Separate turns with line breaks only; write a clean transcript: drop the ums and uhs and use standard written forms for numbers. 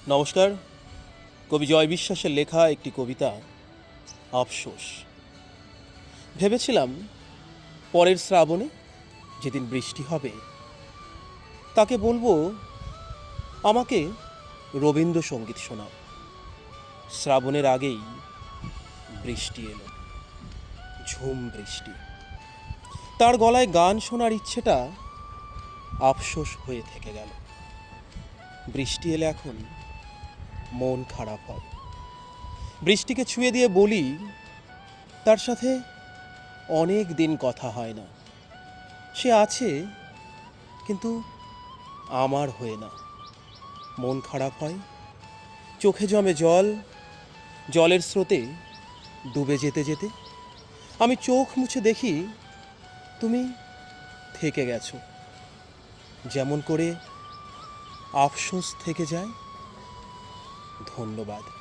নমস্কার। কবি জয় বিশ্বাসের লেখা একটি কবিতা আফসোস। ভেবেছিলাম পরের শ্রাবণে যেদিন বৃষ্টি হবে তাকে বলবো আমাকে রবীন্দ্রসঙ্গীত শোনাও। শ্রাবণের আগেই বৃষ্টি এলো, ঝুম বৃষ্টি। তার গলায় গান শোনার ইচ্ছেটা আফসোস হয়ে থেকে গেল। বৃষ্টি এলে এখন মন খারাপ হয়। বৃষ্টিকে ছুঁয়ে দিয়ে বলি তার সাথে অনেক দিন কথা হয় না। সে আছে কিন্তু আমার হয়ে না। মন খারাপ হয়, চোখে জমে জল, জলের স্রোতে ডুবে যেতে যেতে আমি চোখ মুছে দেখি তুমি থেকে গেছো। যেমন করে আফসোস থেকে যায়। ধন্যবাদ।